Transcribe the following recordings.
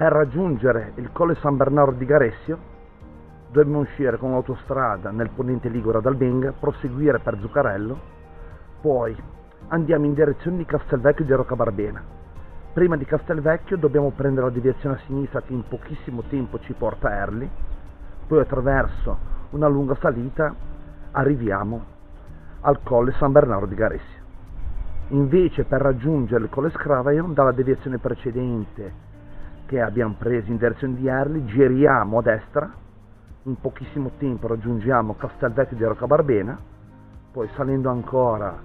Per raggiungere il Colle San Bernardo di Garessio dobbiamo uscire con l'autostrada nel ponente Ligure ad Albenga, proseguire per Zuccarello, poi andiamo in direzione di Castelvecchio di Roccabarbena. Prima di Castelvecchio dobbiamo prendere la deviazione a sinistra che in pochissimo tempo ci porta a Erli, poi attraverso una lunga salita arriviamo al Colle San Bernardo di Garessio. Invece per raggiungere il Colle Scravaion, dalla deviazione precedente che abbiamo preso in direzione di Erli, giriamo a destra, in pochissimo tempo raggiungiamo Castelvecchio di Roccabarbena, poi salendo ancora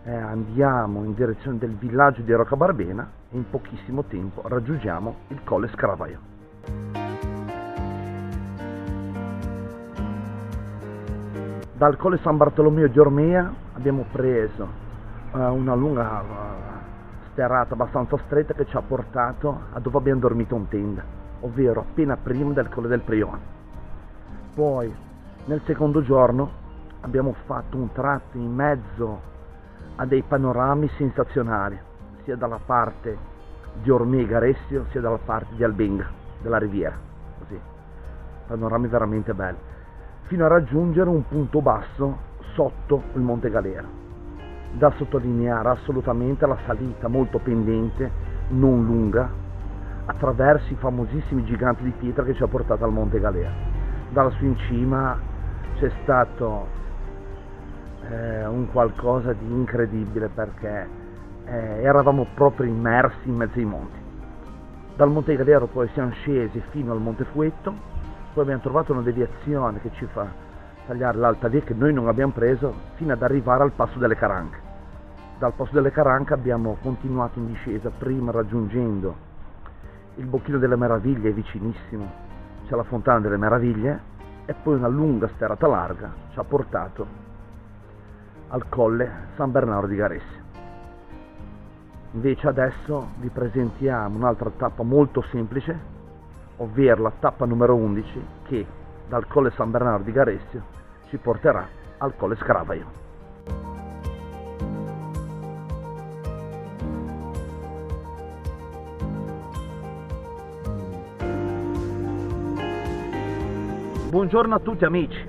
andiamo in direzione del villaggio di Roccabarbena e in pochissimo tempo raggiungiamo il Colle Scravaion. Dal Colle San Bartolomeo di Ormea abbiamo preso una lunga sterrata abbastanza stretta che ci ha portato a dove abbiamo dormito in tenda, ovvero appena prima del Colle del Prione. Poi nel secondo giorno abbiamo fatto un tratto in mezzo a dei panorami sensazionali, sia dalla parte di Ormea e Garessio sia dalla parte di Albenga, della riviera, così, panorami veramente belli, fino a raggiungere un punto basso sotto il Monte Galera. Da sottolineare assolutamente la salita molto pendente, non lunga, attraverso i famosissimi giganti di pietra che ci ha portato al Monte Galera. Dalla sua in cima c'è stato un qualcosa di incredibile, perché eravamo proprio immersi in mezzo ai monti. Dal Monte Galera poi siamo scesi fino al Monte Fuetto, poi abbiamo trovato una deviazione che ci fa tagliare l'alta via che noi non abbiamo preso fino ad arrivare al Passo delle Caranche. Dal Passo delle Caranche abbiamo continuato in discesa, prima raggiungendo il Bocchino delle Meraviglie, vicinissimo, c'è la Fontana delle Meraviglie, e poi una lunga sterrata larga ci ha portato al Colle San Bernardo di Garessio. Invece adesso vi presentiamo un'altra tappa molto semplice, ovvero la tappa numero 11, che dal Colle San Bernardo di Garessio ci porterà al Colle Scravaion. Buongiorno a tutti amici,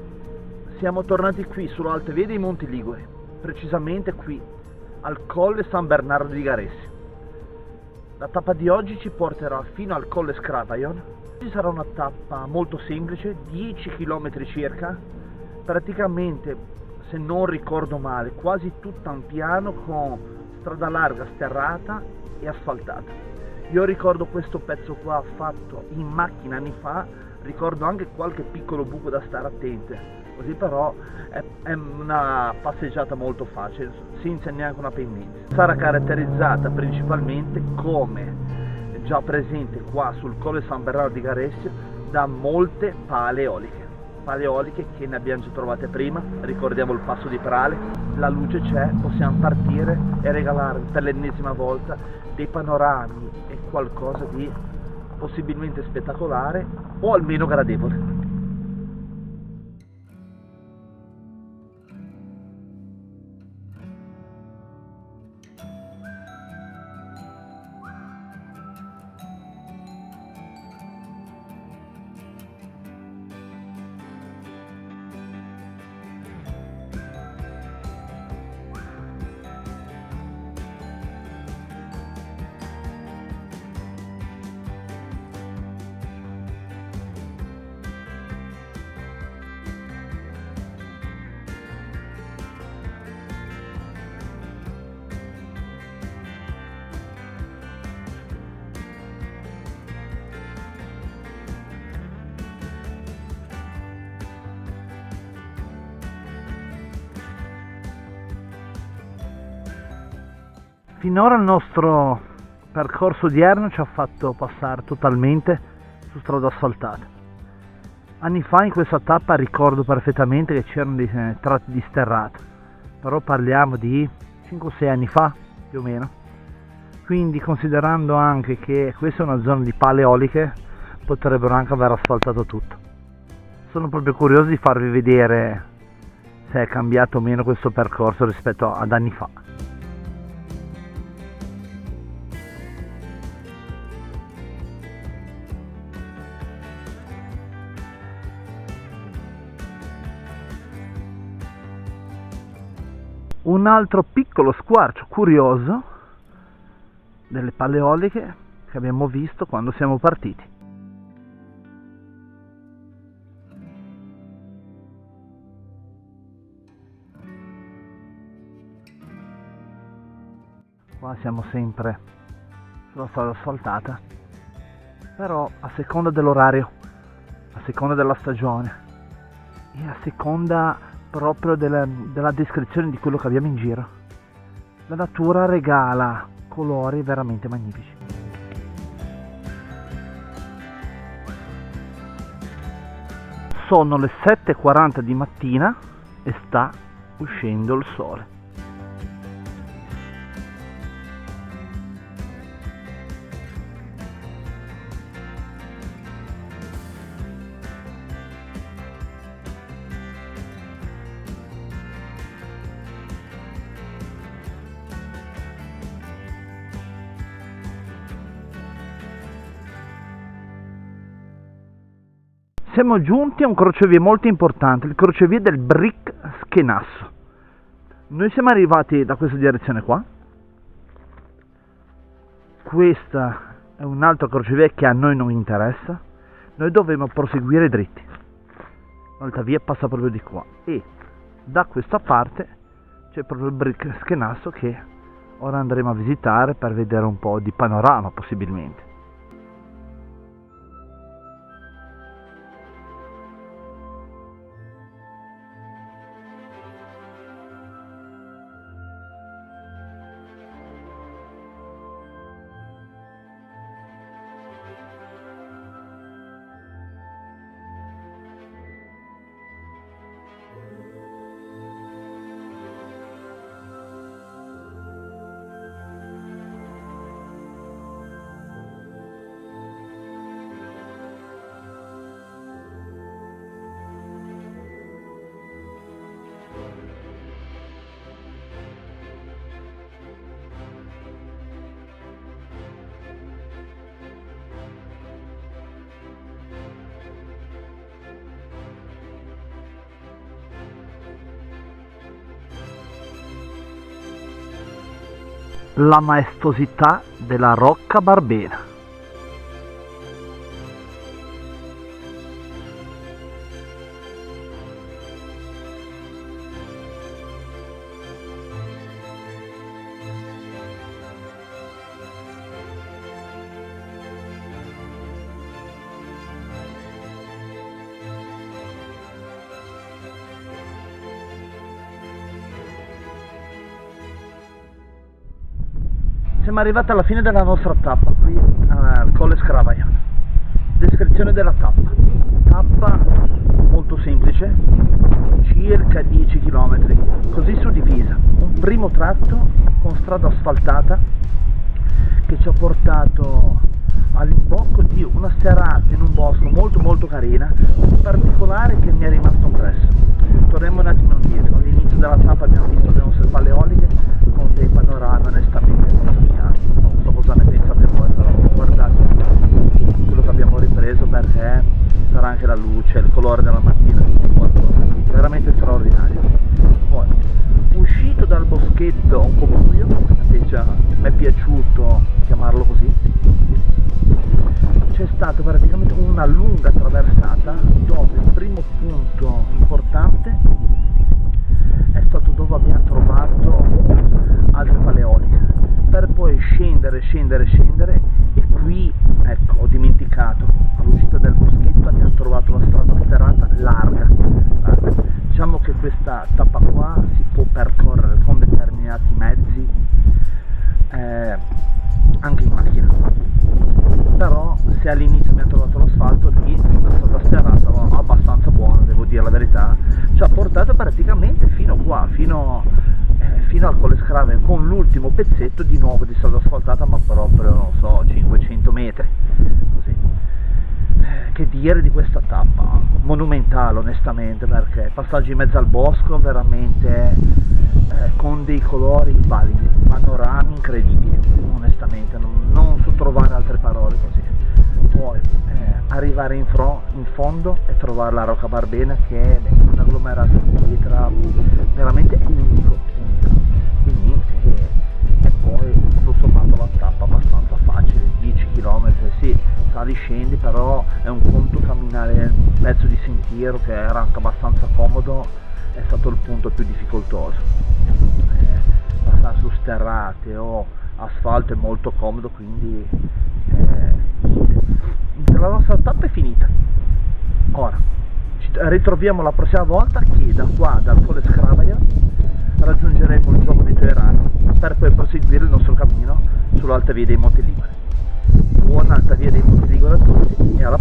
siamo tornati qui sull'alta via dei Monti Liguri, precisamente qui al Colle San Bernardo di Garessio. La tappa di oggi ci porterà fino al Colle Scravaion. Ci sarà una tappa molto semplice, 10 km circa, praticamente, se non ricordo male, quasi tutta un piano con strada larga sterrata e asfaltata. Io ricordo questo pezzo qua fatto in macchina anni fa, ricordo anche qualche piccolo buco da stare attenti, così però è una passeggiata molto facile, senza neanche una pendenza. Sarà caratterizzata principalmente, come già presente qua sul Colle San Bernardo di Garessio, da molte pale eoliche che ne abbiamo già trovate prima. Ricordiamo il passo di Prale, la luce c'è, possiamo partire e regalare per l'ennesima volta dei panorami e qualcosa di possibilmente spettacolare o almeno gradevole. Finora il nostro percorso odierno ci ha fatto passare totalmente su strada asfaltata. Anni fa in questa tappa ricordo perfettamente che c'erano dei tratti di sterrata, però parliamo di 5-6 anni fa più o meno. Quindi, considerando anche che questa è una zona di pale eoliche, potrebbero anche aver asfaltato tutto. Sono proprio curioso di farvi vedere se è cambiato o meno questo percorso rispetto ad anni fa. Un altro piccolo squarcio curioso delle Paleoliche che abbiamo visto quando siamo partiti. Qua siamo sempre sulla strada asfaltata, però a seconda dell'orario, a seconda della stagione e a seconda proprio della descrizione di quello che abbiamo in giro, la natura regala colori veramente magnifici. Sono le 7:40 di mattina e sta uscendo il sole. Siamo giunti a un crocevia molto importante, il crocevia del Bric Schenasso. Noi siamo arrivati da questa direzione qua. Questa è un altro crocevia che a noi non interessa. Noi dovremo proseguire dritti. L'altra via passa proprio di qua. E da questa parte c'è proprio il Bric Schenasso che ora andremo a visitare per vedere un po' di panorama possibilmente. La maestosità della Rocca Barbena. Siamo arrivati alla fine della nostra tappa qui al Colle Scravaiano. Descrizione della tappa. Tappa molto semplice, circa 10 km, così suddivisa. Un primo tratto con strada asfaltata che ci ha portato all'imbocco di una serata in un bosco molto carina, un particolare che mi è rimasto impresso. Torniamo un attimo indietro. All'inizio della tappa abbiamo visto le nostre Paleoliche con dei panorami onestamente molto piani. Non so cosa ne pensate voi, però guardate quello che abbiamo ripreso, perché sarà anche la luce, il colore della mattina, veramente straordinario. Poi, uscito dal boschetto un po' buio, invece mi è piaciuto chiamarlo così, c'è stata praticamente una lunga traversata dove il primo punto importante è stato dove abbiamo trovato altre Paleoliche, per poi scendere e qui, ecco, ho dimenticato, all'uscita del boschetto abbiamo trovato la strada sterrata larga. Diciamo che questa tappa qua si può percorrere con determinati mezzi, anche in macchina, però se all'inizio abbiamo trovato l'asfalto, lì la strada sterrata abbastanza buona, devo dire la verità, ci ha portato praticamente fino qua, fino al Colle Scravaiano, con l'ultimo pezzetto di nuovo di strada asfaltata, ma proprio, non so, 500 metri, così. Che dire di questa tappa? Monumentale onestamente, perché passaggi in mezzo al bosco veramente con dei colori invalidi, panorami incredibili, onestamente, non so trovare altre parole così. Poi arrivare in fondo e trovare la Rocca Barbena, che è un agglomerato di pietra veramente unico. e poi tutto sommato la tappa abbastanza facile, 10 km, sì, sali scendi, però è un conto camminare un pezzo di sentiero che era anche abbastanza comodo, è stato il punto più difficoltoso. Passare su sterrate o asfalto è molto comodo, quindi la nostra tappa è finita. Ora ci ritroviamo la prossima volta, che da qua, dal Colle Scravaia, raggiungeremo il gioco di Teherano per poi proseguire il nostro cammino sull'Alta Via dei Monti Liguri. Buona Alta Via dei Monti Liguri a tutti e alla